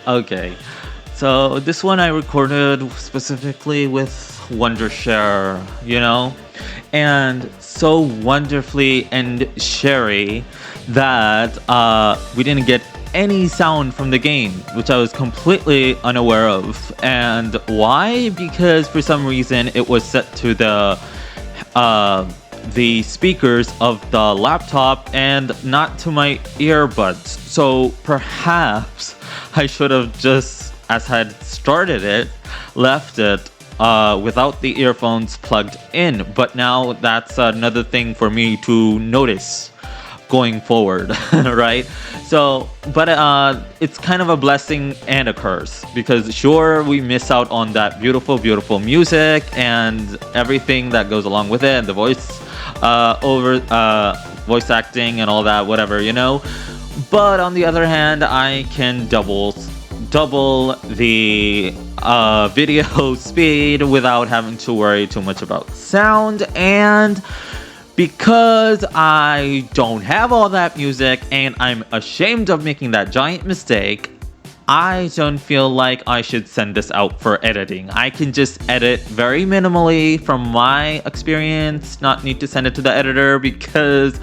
Okay. So this one I recorded specifically with Wondershare, and so wonderfully and sherry that we didn't get any sound from the game, which I was completely unaware of. And why? Because for some reason it was set to uh, the speakers of the laptop and not to my earbuds. So perhaps I should have just, as I had started it, left it without the earphones plugged in. But now that's another thing for me to notice going forward, right? So, but it's kind of a blessing and a curse because sure, we miss out on that beautiful, beautiful music and everything that goes along with it, and the voice acting and all that, whatever. But on the other hand, I can double the video speed without having to worry too much about sound. And because I don't have all that music and I'm ashamed of making that giant mistake, I don't feel like I should send this out for editing. I can just edit very minimally from my experience, not need to send it to the editor, because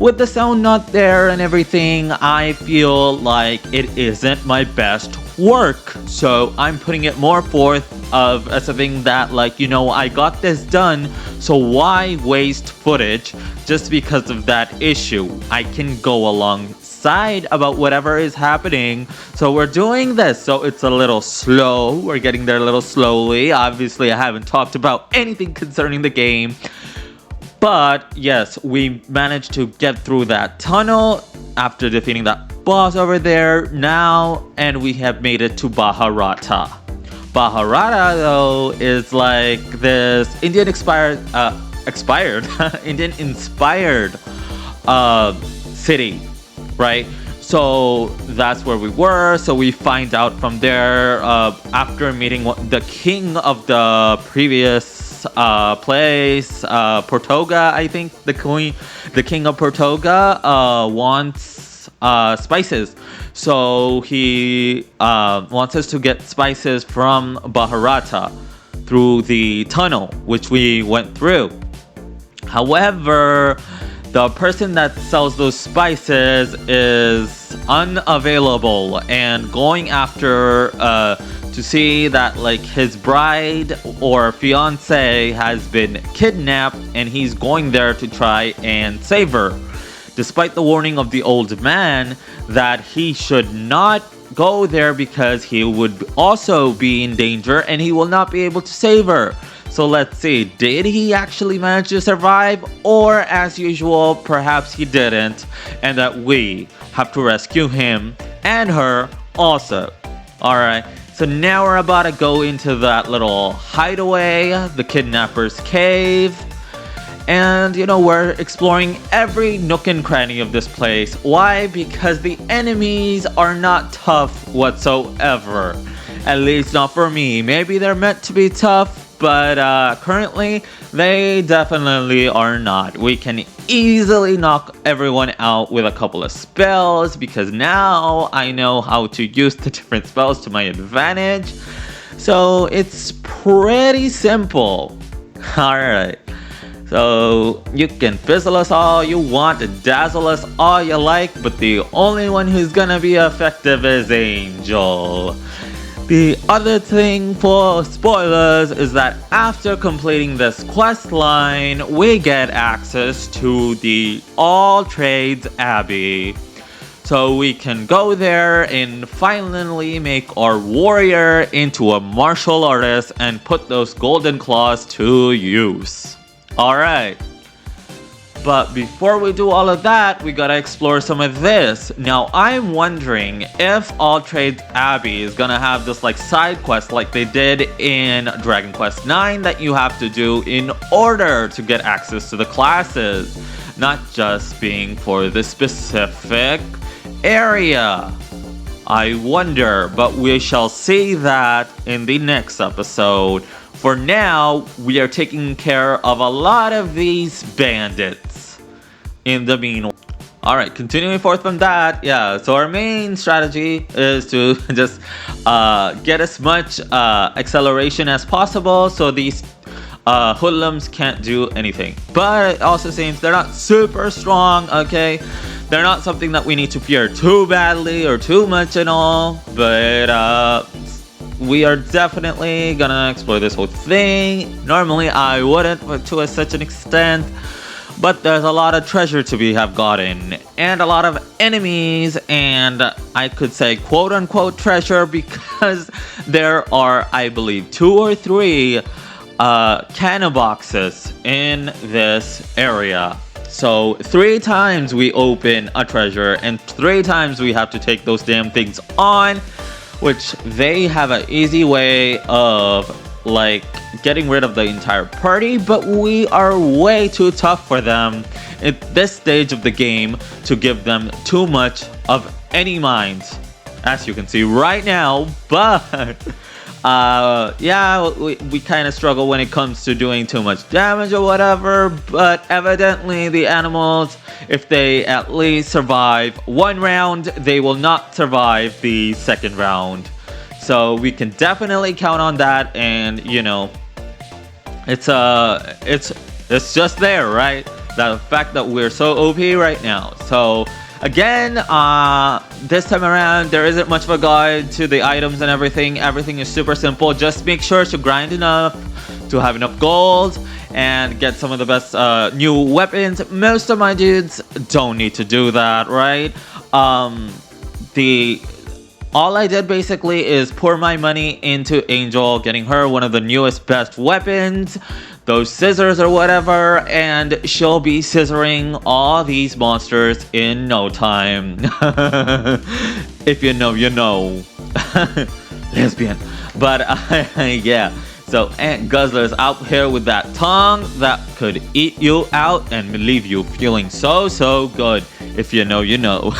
with the sound not there and everything, I feel like it isn't my best work. So I'm putting it more forth of as a thing that, I got this done, so why waste footage just because of that issue? I can go alongside about whatever is happening. So we're doing this. So it's a little slow. We're getting there a little slowly. Obviously, I haven't talked about anything concerning the game. But yes, we managed to get through that tunnel after defeating that boss over there now, and we have made it to Baharata. Baharata, though, is like this Indian Indian inspired city, right? So that's where we were. So we find out from there after meeting the king of the previous place, Portoga, I think the king of Portoga wants spices. So he wants us to get spices from Baharata through the tunnel, which we went through. However, the person that sells those spices is unavailable and going after to see that his bride or fiance has been kidnapped, and he's going there to try and save her, despite the warning of the old man that he should not go there because he would also be in danger and he will not be able to save her. So let's see, did he actually manage to survive, or as usual, perhaps he didn't, and that we have to rescue him and her also. Alright, so now we're about to go into that little hideaway, the Kidnapper's Cave. And, we're exploring every nook and cranny of this place. Why? Because the enemies are not tough whatsoever. At least not for me. Maybe they're meant to be tough, but currently they definitely are not. We can easily knock everyone out with a couple of spells, because now I know how to use the different spells to my advantage. So it's pretty simple. Alright. So you can fizzle us all you want, dazzle us all you like, but the only one who's gonna be effective is Angel. The other thing for spoilers is that after completing this quest line, we get access to the All Trades Abbey. So we can go there and finally make our warrior into a martial artist and put those golden claws to use. Alright. But before we do all of that, we gotta explore some of this. Now, I'm wondering if All Trades Abbey is gonna have this side quest like they did in Dragon Quest IX that you have to do in order to get access to the classes, not just being for the specific area. I wonder, but we shall see that in the next episode. For now, we are taking care of a lot of these bandits in the meanwhile. Alright, continuing forth from that, yeah, so our main strategy is to just get as much acceleration as possible so these hoodlums can't do anything. But it also seems they're not super strong, okay? They're not something that we need to fear too badly or too much and all, but we are definitely gonna explore this whole thing. Normally I wouldn't, but to such an extent. But there's a lot of treasure to be have gotten, and a lot of enemies, and I could say quote-unquote treasure because there are, I believe, 2 or 3 cannon boxes in this area. So 3 times we open a treasure, and 3 times we have to take those damn things on, which they have an easy way of like getting rid of the entire party, but we are way too tough for them at this stage of the game to give them too much of any mines, as you can see right now. But yeah, we kind of struggle when it comes to doing too much damage or whatever, but evidently the animals, if they at least survive 1 round, they will not survive the 2nd round. So we can definitely count on that, and you know, it's just there, right? The fact that we're so OP right now. So again, this time around, there isn't much of a guide to the items and everything. Everything is super simple. Just make sure to grind enough to have enough gold and get some of the best new weapons. Most of my dudes don't need to do that, right? All I did basically is pour my money into Angel, getting her one of the newest best weapons, those scissors or whatever, and she'll be scissoring all these monsters in no time. If you know, you know. Lesbian. But yeah. So Ant Guzzler's out here with that tongue that could eat you out and leave you feeling so good. If you know, you know.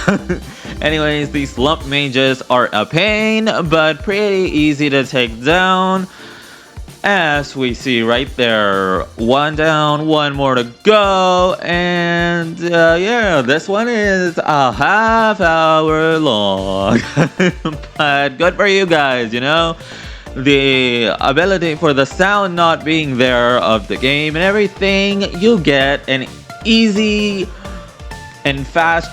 Anyways, these lump mages are a pain, but pretty easy to take down. As we see right there, 1 down, 1 more to go, and yeah, this one is a half hour long. But good for you guys, you know? The ability for the sound not being there of the game and everything, you get an easy and fast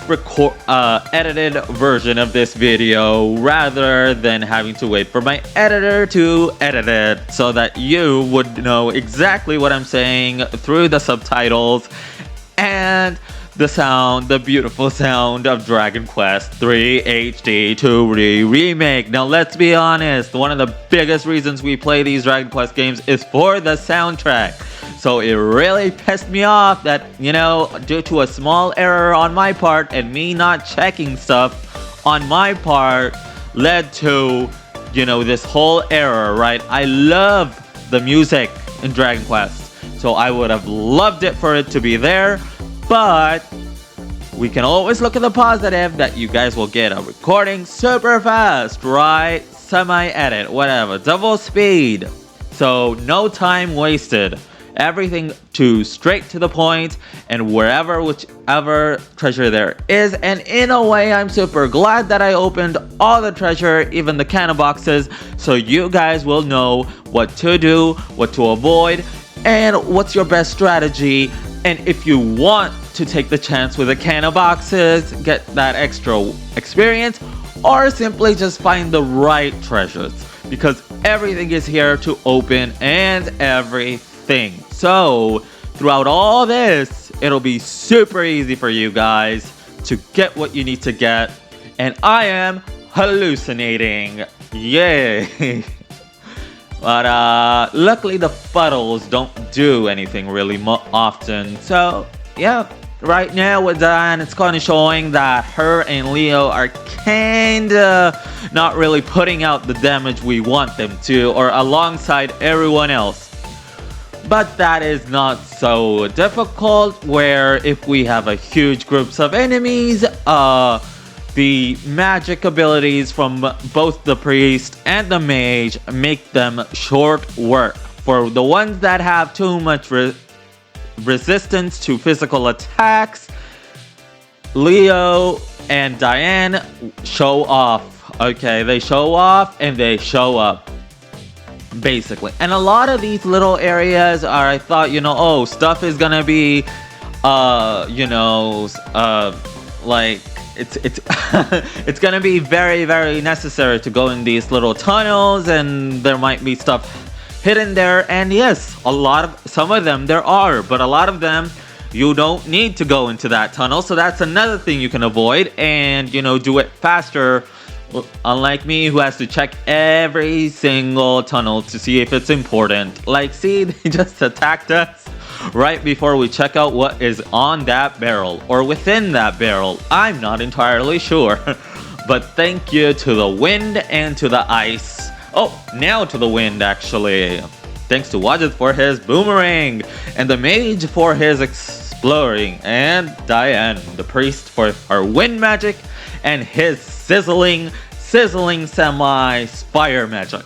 edited version of this video rather than having to wait for my editor to edit it so that you would know exactly what I'm saying through the subtitles and the sound, the beautiful sound of Dragon Quest III HD 2D Remake. Now let's be honest, one of the biggest reasons we play these Dragon Quest games is for the soundtrack. So it really pissed me off that, you know, due to a small error on my part and me not checking stuff on my part led to, you know, this whole error, right? I love the music in Dragon Quest, so I would have loved it for it to be there, but we can always look at the positive that you guys will get a recording super fast, right? Semi-edit, whatever, double speed. So no time wasted. Everything to straight to the point and whichever treasure there is. And in a way, I'm super glad that I opened all the treasure, even the cannon boxes, so you guys will know what to do, what to avoid, and what's your best strategy. And if you want to take the chance with the cannon boxes, get that extra experience, or simply just find the right treasures, because everything is here to open and everything. So throughout all this, it'll be super easy for you guys to get what you need to get, and I am hallucinating. Yay. But luckily the puddles don't do anything really often. So yeah, right now with Diane, it's kind of showing that her and Leo are kinda not really putting out the damage we want them to, or alongside everyone else. But that is not so difficult, where if we have a huge groups of enemies, the magic abilities from both the priest and the mage make them short work. For the ones that have too much resistance to physical attacks, Leo and Diane show off. Okay, they show off and they show up. Basically. And a lot of these little areas are, I thought, oh, stuff is gonna be, like, it's it's gonna be very, very necessary to go in these little tunnels, and there might be stuff hidden there. And yes, some of them there are, but a lot of them you don't need to go into that tunnel. So that's another thing you can avoid and, do it faster. Unlike me, who has to check every single tunnel to see if it's important. Like, see, they just attacked us right before we check out what is on that barrel or within that barrel. I'm not entirely sure. But thank you to the wind and to the ice. Oh, now to the wind, actually. Thanks to Wadget for his boomerang and the mage for his exploring, and Diane, the priest, for her wind magic and his sizzling semi-fire magic.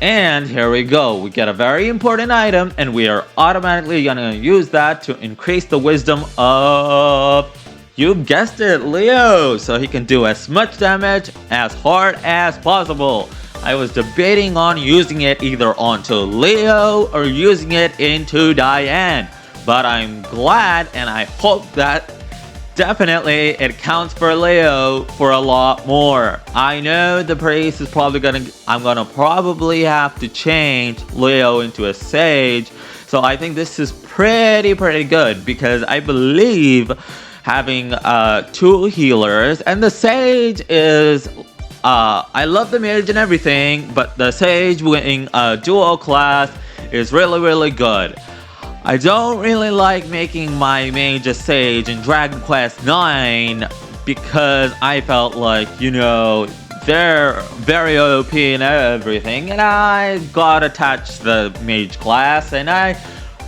And here we go. We get a very important item, and we are automatically gonna use that to increase the wisdom of, you guessed it, Leo, so he can do as much damage as hard as possible. I was debating on using it either onto Leo or using it into Diane, but I'm glad and I hope that definitely it counts for Leo for a lot more. I know the priest is I'm gonna probably have to change Leo into a sage, so I think this is pretty good, because I believe having 2 healers, and the sage is I love the mage and everything, but the sage being a dual class is really good. I don't really like making my mage a sage in Dragon Quest IX, because I felt like, they're very OP and everything, and I got attached to the mage class, and I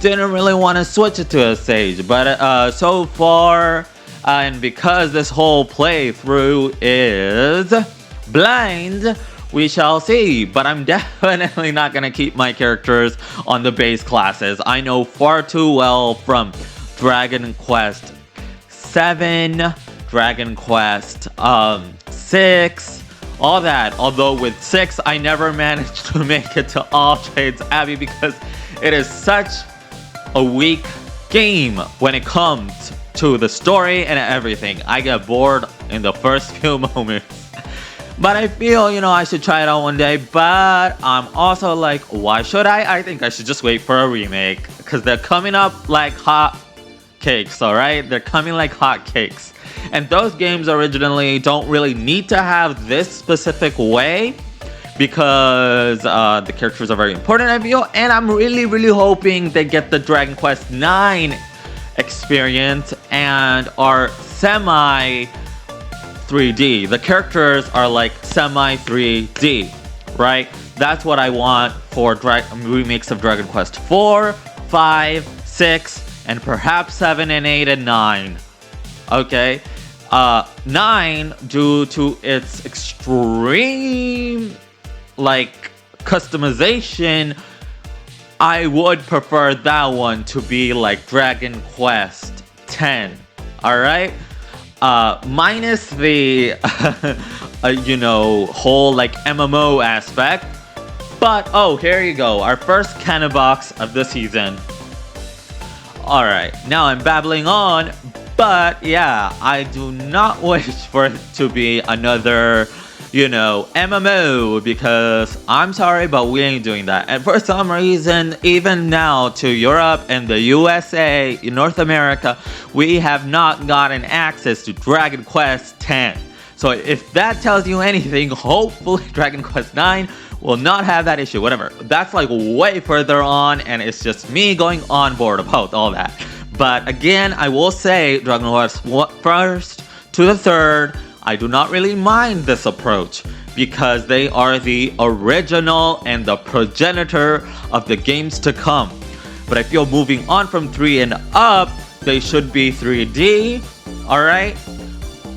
didn't really want to switch it to a sage. But so far, and because this whole playthrough is blind, we shall see. But I'm definitely not gonna keep my characters on the base classes. I know far too well from Dragon Quest 7, Dragon Quest 6, all that. Although with 6, I never managed to make it to All Trades Abbey, because it is such a weak game when it comes to the story and everything. I get bored in the first few moments. But I feel, I should try it out one day. But I'm also like, why should I? I think I should just wait for a remake, because they're coming up like hot cakes, alright? They're coming like hot cakes. And those games originally don't really need to have this specific way, because the characters are very important, I feel. And I'm really hoping they get the Dragon Quest IX experience and are semi 3D. The characters are like semi 3D, right? That's what I want for remakes of Dragon Quest 4, 5, 6, and perhaps 7 and 8 and 9. Okay? 9, due to its extreme customization, I would prefer that one to be like Dragon Quest 10. Alright? Minus the, whole MMO aspect. But, oh, here you go. Our first cannon box of the season. Alright, now I'm babbling on. But, yeah, I do not wish for it to be another, MMO, because I'm sorry, but we ain't doing that. And for some reason, even now to Europe and the USA, North America, we have not gotten access to Dragon Quest X. So if that tells you anything, hopefully Dragon Quest IX will not have that issue. Whatever. That's way further on, and it's just me going on board about all that. But again, I will say Dragon Quest 1st to the 3rd, I do not really mind this approach, because they are the original and the progenitor of the games to come. But I feel moving on from 3 and up, they should be 3D, alright?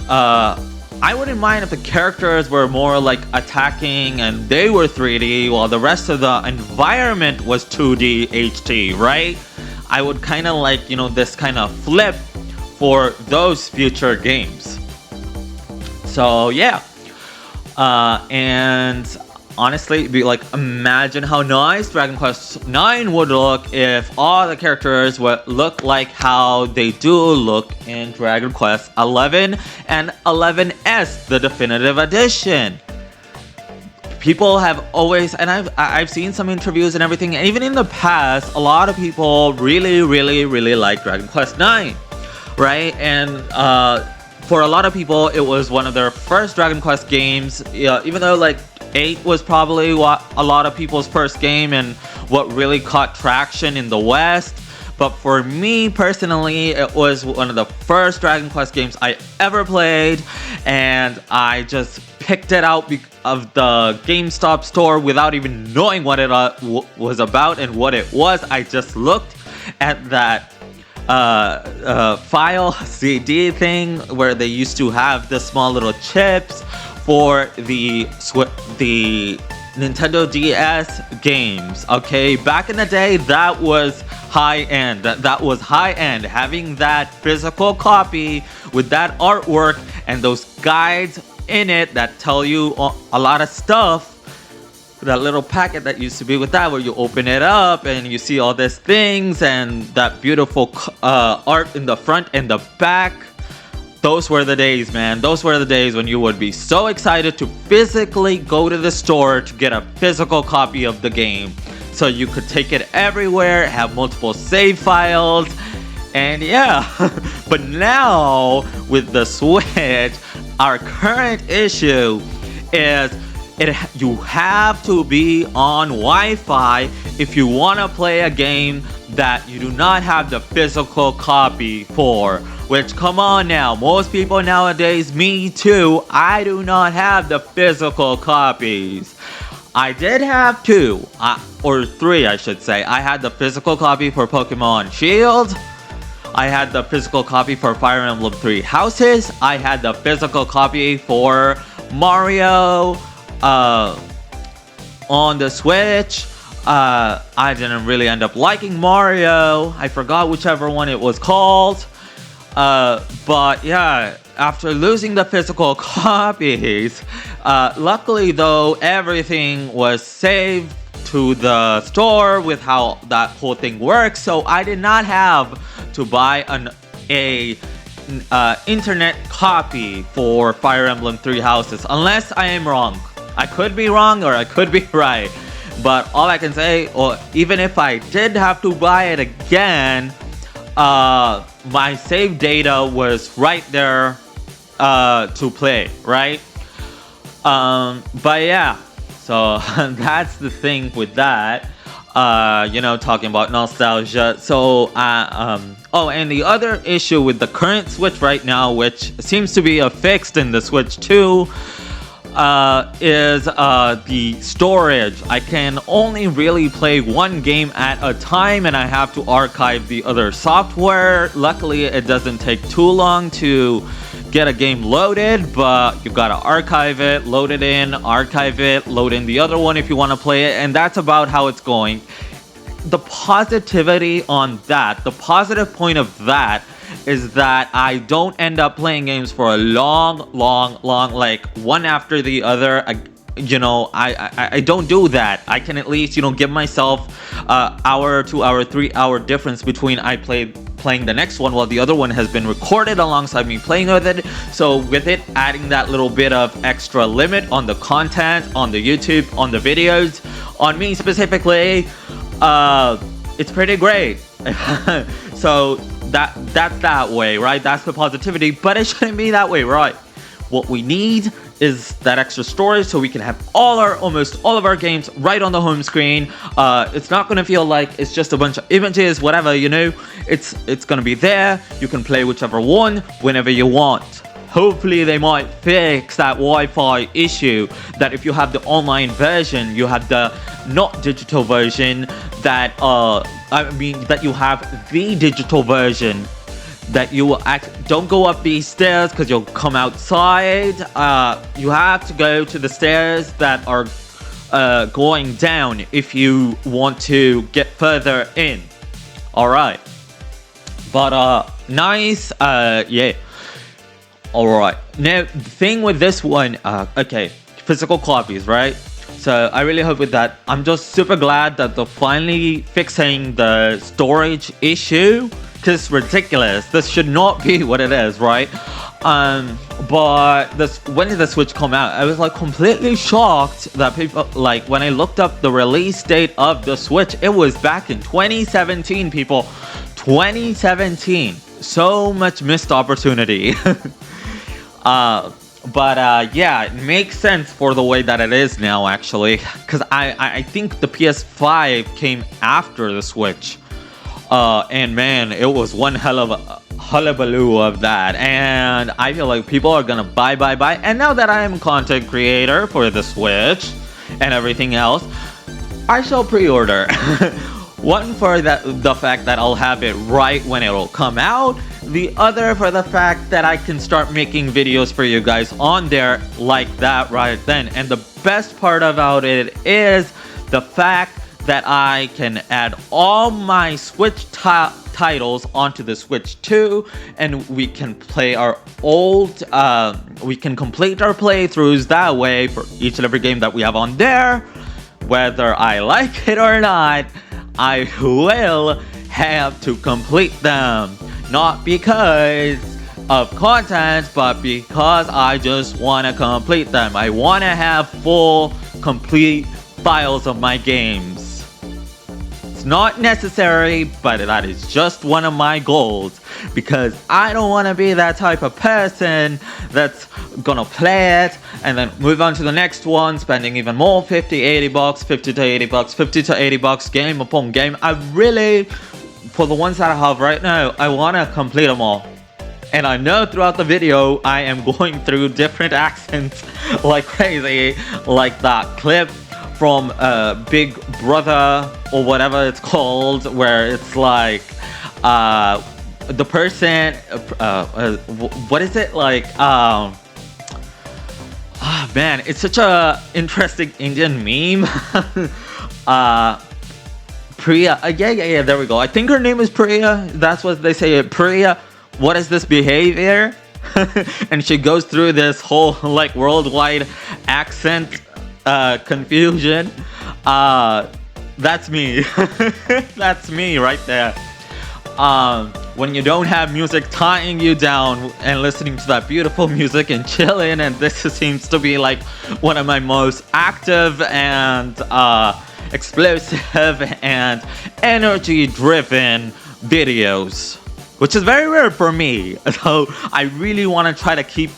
I wouldn't mind if the characters were more attacking and they were 3D, while the rest of the environment was 2D HT, right? I would kind of this kind of flip for those future games. So yeah, and honestly, be like, imagine how nice Dragon Quest 9 would look if all the characters would look like how they do look in Dragon Quest 11 and 11S, the definitive edition. People have always, and I've seen some interviews and everything, and even in the past, a lot of people really like Dragon Quest 9, right? And for a lot of people, it was one of their first Dragon Quest games. Yeah, even though like 8 was probably what a lot of people's first game and what really caught traction in the West. But for me personally, it was one of the first Dragon Quest games I ever played, and I just picked it out of the GameStop store without even knowing what it was about and what it was. I just looked at that file CD thing where they used to have the small little chips for the Nintendo DS games. Okay, back in the day, that was high end. That was high end. Having that physical copy with that artwork and those guides in it that tell you a lot of stuff. That little packet that used to be with that, where you open it up and you see all these things and that beautiful art in the front and the back. Those were the days, man. Those were the days when you would be so excited to physically go to the store to get a physical copy of the game, so you could take it everywhere, have multiple save files, and yeah. But now with the Switch, our current issue is you have to be on Wi-Fi if you want to play a game that you do not have the physical copy for. Which, come on now, most people nowadays, me too, I do not have the physical copies. I did have 2, or 3 I should say. I had the physical copy for Pokemon Shield. I had the physical copy for Fire Emblem 3 Houses. I had the physical copy for Mario on the Switch. I didn't really end up liking Mario. I forgot whichever one it was called. But yeah, after losing the physical copies, luckily though, everything was saved to the store with how that whole thing works. So I did not have to buy a internet copy for Fire Emblem 3 Houses, unless I am wrong. I could be wrong or I could be right. But all I can say, or even if I did have to buy it again, my save data was right there to play, right? But yeah, so that's the thing with that. Talking about nostalgia. So, oh, and the other issue with the current Switch right now, which seems to be fixed in the Switch 2, is the storage. I can only really play one game at a time, and I have to archive the other software. Luckily, it doesn't take too long to get a game loaded, but you've got to archive it, load it in, archive it, load in the other one if you want to play it, and that's about how it's going. The positivity on that, the positive point of that, is that I don't end up playing games for a long, like one after the other. I don't do that. I can at least, give myself hour, 2 hour, 3 hour difference between playing the next one while the other one has been recorded alongside me playing with it. So with it adding that little bit of extra limit on the content, on the YouTube, on the videos, on me specifically, it's pretty great. So that's that way, right? That's the positivity, but it shouldn't be that way, right? What we need is that extra storage so we can have almost all of our games right on the home screen. It's not going to feel like it's just a bunch of images, whatever, it's going to be there. You can play whichever one whenever you want. Hopefully they might fix that Wi-Fi issue, that if you have the online version, you have the not digital version, that that you have the digital version, that you don't go up these stairs because you'll come outside. You have to go to the stairs that are going down if you want to get further in. Alright. But Nice. Yeah. All right. Now, the thing with this one, okay, physical copies, right? So I really hope with that. I'm just super glad that they're finally fixing the storage issue. Cause ridiculous. This should not be what it is, right? But this, when did the Switch come out? I was like completely shocked that people, like when I looked up the release date of the Switch, it was back in 2017, people. 2017. So much missed opportunity. Yeah, it makes sense for the way that it is now, actually. Because I think the PS5 came after the Switch. And man, it was one hell of a hullabaloo of that. And I feel like people are gonna buy. And now that I am a content creator for the Switch and everything else, I shall pre-order. One for the fact that I'll have it right when it'll come out. The other for the fact that I can start making videos for you guys on there like that right then. And the best part about it is the fact that I can add all my Switch titles onto the Switch 2, and we can play our old, we can complete our playthroughs that way for each and every game that we have on there. Whether I like it or not, I will have to complete them. Not because of content, but because I just want to complete them. I want to have full, complete files of my games. It's not necessary, but that is just one of my goals. Because I don't want to be that type of person that's gonna play it and then move on to the next one, spending even more, 50, 80 bucks, 50 to 80 bucks, 50 to 80 bucks, game upon game. I really, for the ones that I have right now, I want to complete them all. And I know throughout the video, I am going through different accents like crazy, like that clip from Big Brother or whatever it's called, where it's like, the person, what is it like? Man, it's such a interesting Indian meme. Priya, yeah, there we go. I think her name is Priya. That's what they say. Priya, what is this behavior? And she goes through this whole like worldwide accent confusion. That's me. That's me right there. When you don't have music tying you down and listening to that beautiful music and chilling, and this seems to be like one of my most active and explosive and energy driven videos, which is very rare for me. So I really want to try to keep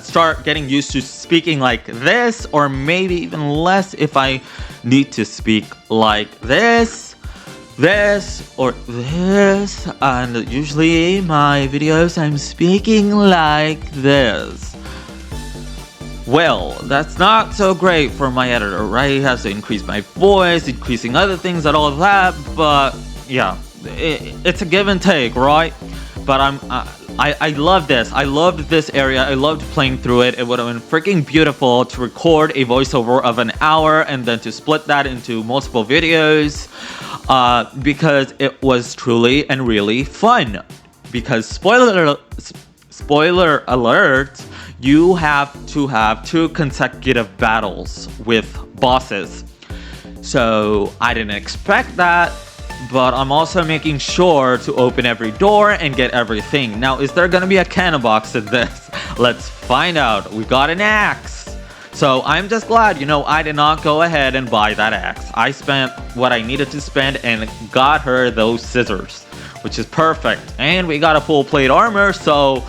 start getting used to speaking like this, or maybe even less if I need to speak like this or this, and usually my videos I'm speaking like this. Well, that's not so great for my editor, right? He has to increase my voice, increasing other things and all of that, but yeah, it's a give and take, right? But I love this. I loved this area. I loved playing through it. It would have been freaking beautiful to record a voiceover of an hour and then to split that into multiple videos, because it was truly and really fun. Because spoiler alert, you have to have 2 consecutive battles with bosses. So I didn't expect that. But I'm also making sure to open every door and get everything. Now, is there gonna be a cannon box in this? Let's find out. We got an axe. So I'm just glad, I did not go ahead and buy that axe. I spent what I needed to spend and got her those scissors, which is perfect. And we got a full plate armor, so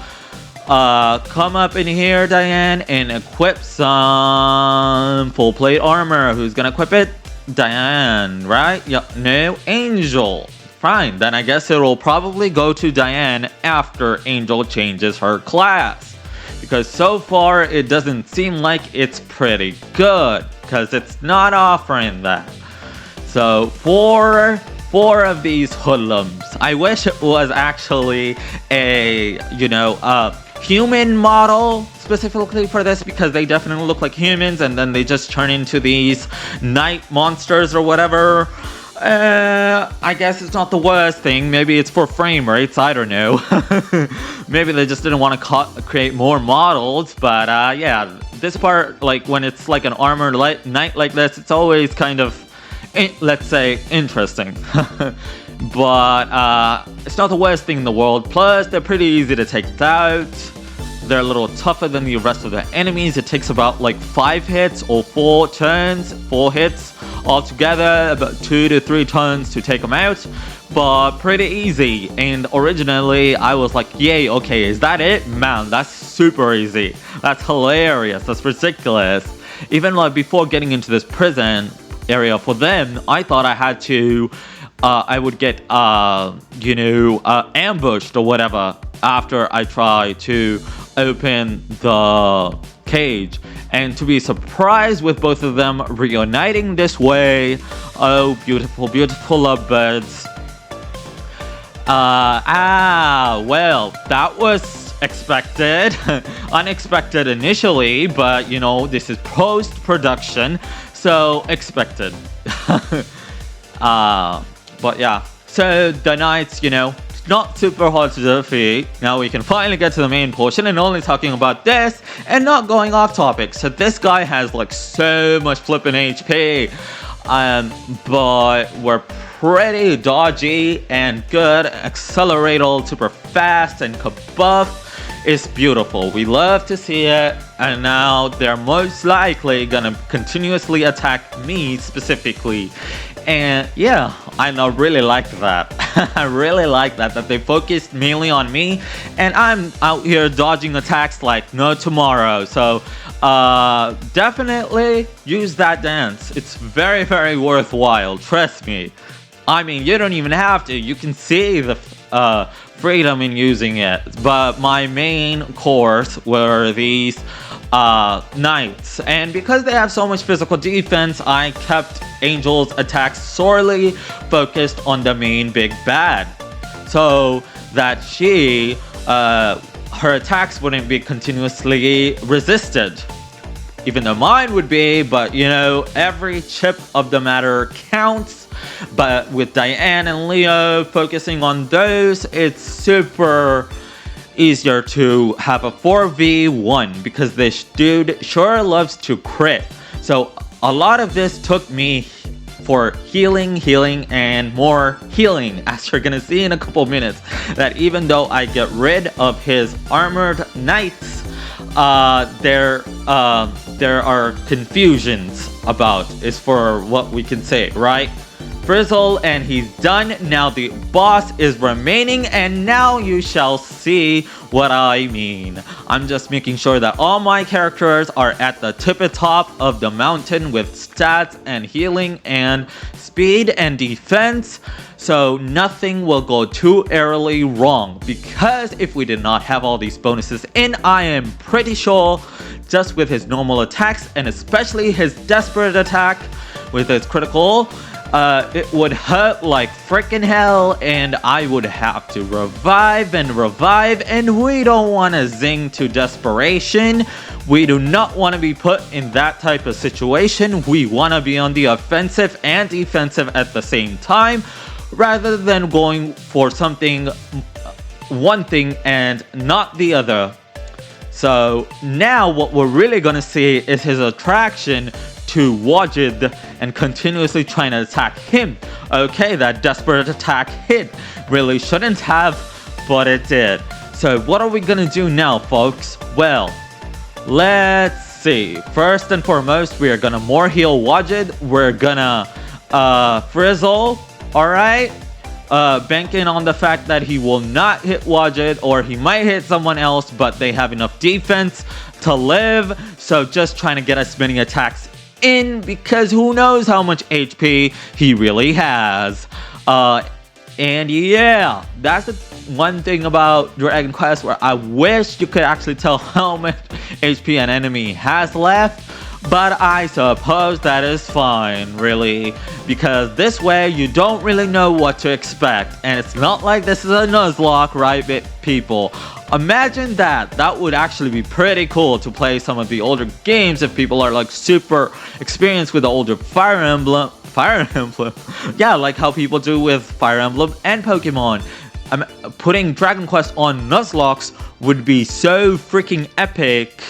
come up in here, Diane, and equip some full plate armor. Who's gonna equip it? Diane, right? Yeah, no, Angel. Fine, then I guess it'll probably go to Diane after Angel changes her class. Because so far, it doesn't seem like it's pretty good, because it's not offering that. So, four of these hoodlums. I wish it was actually a, human model specifically for this, because they definitely look like humans and then they just turn into these night monsters or whatever. I guess it's not the worst thing. Maybe it's for frame rates. I don't know. Maybe they just didn't want to create more models. But yeah, this part, like when it's like an armored knight like this, it's always kind of, let's say, interesting. But it's not the worst thing in the world. Plus, they're pretty easy to take out. They're a little tougher than the rest of the enemies. It takes about like 5 hits or 4 turns, 4 hits altogether, about 2 to 3 turns to take them out. But pretty easy. And originally, I was like, yay, okay, is that it? Man, that's super easy. That's hilarious. That's ridiculous. Even like before getting into this prison area for them, I thought I had to I would get ambushed or whatever after I try to open the cage, and to be surprised with both of them reuniting this way. Oh, beautiful, beautiful lovebirds. Well, that was expected. Unexpected initially, but you know, this is post-production, so expected. But yeah, so the knights, you know, not super hard to defeat. Now we can finally get to the main portion and only talking about this and not going off topic. So this guy has like so much flipping HP, but we're pretty dodgy and good. Accelerator super fast and kabuff is beautiful. We love to see it. And now they're most likely gonna continuously attack me specifically. And yeah, I really like that. I really like that they focused mainly on me, and I'm out here dodging attacks like no tomorrow. So definitely use that dance. It's very, very worthwhile, trust me. I mean, you don't even have to. You can see the freedom in using it. But my main course were these knights, and because they have so much physical defense, I kept Angel's attacks sorely focused on the main big bad, so that her attacks wouldn't be continuously resisted. Even though mine would be, but you know, every chip of the matter counts. But with Diane and Leo focusing on those, it's super easier to have a 4v1 because this dude sure loves to crit. So a lot of this took me for healing, and more healing, as you're gonna see in a couple minutes. That even though I get rid of his armored knights, there are confusions about, is for what we can say, right? Frizzle, and he's done. Now the boss is remaining, and now you shall see what I mean. I'm just making sure that all my characters are at the tippy-top of the mountain with stats and healing and speed and defense, so nothing will go too airily wrong. Because if we did not have all these bonuses in, I am pretty sure just with his normal attacks, and especially his desperate attack with his critical, it would hurt like freaking hell, and I would have to revive, and we don't want to zing to desperation. We do not want to be put in that type of situation. We want to be on the offensive and defensive at the same time, rather than going for something, one thing and not the other. So now what we're really gonna see is his attraction to Wajid and continuously trying to attack him. Okay, that desperate attack hit. Really shouldn't have, but it did. So what are we gonna do now, folks? Well, let's see. First and foremost, we are gonna more heal Wajid. We're gonna Frizzle, alright? Banking on the fact that he will not hit Wajid, or he might hit someone else, but they have enough defense to live. So just trying to get as many attacks in, because who knows how much HP he really has. And yeah, that's the one thing about Dragon Quest where I wish you could actually tell how much HP an enemy has left. But I suppose that is fine, really, because this way you don't really know what to expect. And it's not like this is a Nuzlocke, right, people? Imagine that. That would actually be pretty cool to play some of the older games if people are like super experienced with the older Fire Fire Emblem. Yeah, like how people do with Fire Emblem and Pokemon. Putting Dragon Quest on Nuzlocke would be so freaking epic,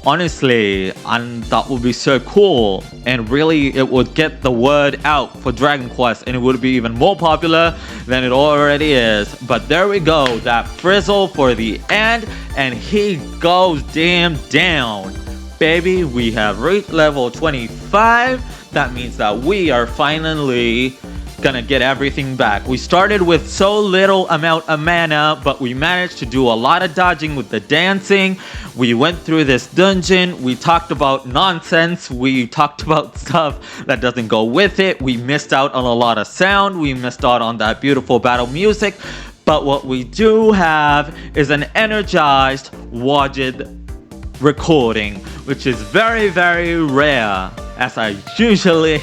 honestly, and that would be so cool. And really, it would get the word out for Dragon Quest, and it would be even more popular than it already is. But there we go, that Frizzle for the end, and he goes damn down. Baby, we have reached level 25. That means that we are finally gonna get everything back. We started with so little amount of mana, but we managed to do a lot of dodging with the dancing. We went through this dungeon. We talked about nonsense. We talked about stuff that doesn't go with it. We missed out on a lot of sound. We missed out on that beautiful battle music. But what we do have is an energized Wajid recording, which is very, very rare, as I usually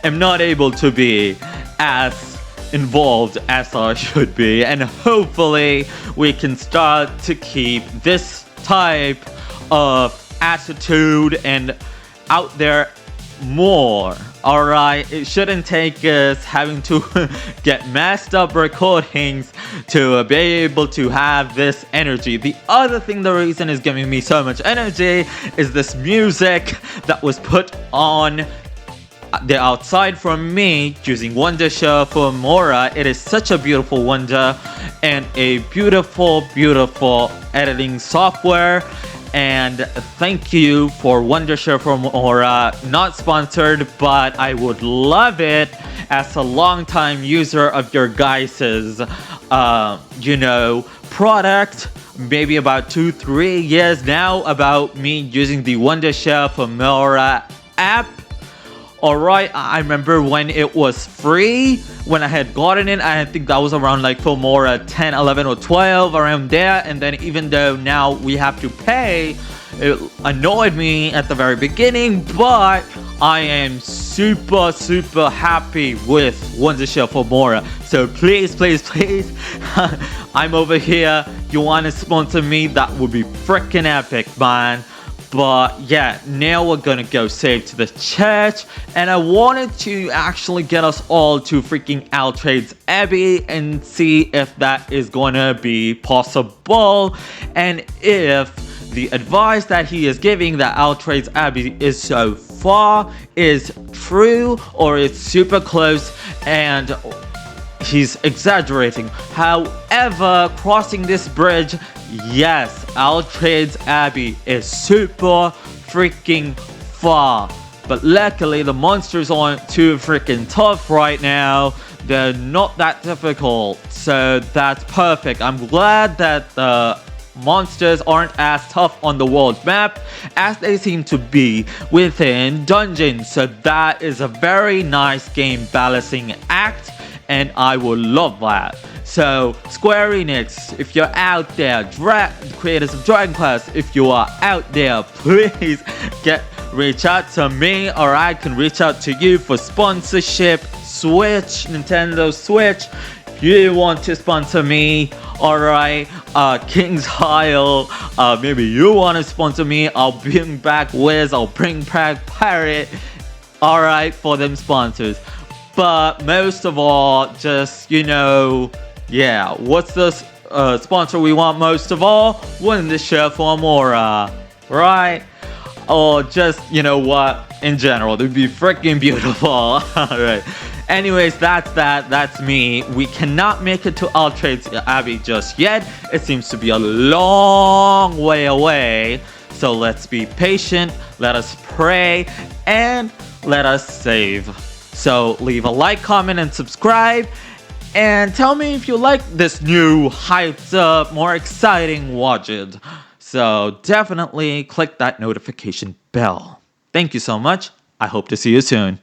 am not able to be as involved as I should be, and hopefully we can start to keep this type of attitude and out there more. Alright, it shouldn't take us having to get messed up recordings to be able to have this energy. The other thing, the reason is giving me so much energy is this music that was put on the outside from me using Wondershare for Mora. It is such a beautiful wonder and a beautiful, beautiful editing software. And thank you for Wondershare for Mora. Not sponsored, but I would love it as a longtime user of your guys's, product. Maybe about 2-3 years now about me using the Wondershare for Mora app. Alright, I remember when it was free, when I had gotten it. I think that was around like Filmora 10, 11, or 12, around there. And then even though now we have to pay, it annoyed me at the very beginning, but I am super, super happy with Wondershare for Mora. So please, please, please, I'm over here. You want to sponsor me? That would be freaking epic, man. But yeah, now we're gonna go save to the church, and I wanted to actually get us all to freaking Altrade's Abbey and see if that is gonna be possible, and if the advice that he is giving that Altrade's Abbey is so far is true or it's super close and he's exaggerating. However, crossing this bridge, yes, Altrade's Abbey is super freaking far. But luckily, the monsters aren't too freaking tough right now. They're not that difficult. So that's perfect. I'm glad that the monsters aren't as tough on the world map as they seem to be within dungeons. So that is a very nice game balancing act, and I would love that. So Square Enix, if you're out there, creators of Dragon Quest, if you are out there, please reach out to me, or I can reach out to you for sponsorship. Switch, Nintendo Switch, if you want to sponsor me. Alright, King's Isle, maybe you want to sponsor me. I'll bring back Wiz, I'll bring back Pirate. Alright, for them sponsors. But most of all, just, yeah, what's the sponsor we want most of all? Wondershare for Mora, right? Or just, what, in general, it would be freaking beautiful. Alright. Anyways, that's me. We cannot make it to Altrade's Abbey just yet. It seems to be a long way away. So let's be patient, let us pray, and let us save. So leave a like, comment, and subscribe. And tell me if you like this new, hyped up, more exciting widget. So definitely click that notification bell. Thank you so much. I hope to see you soon.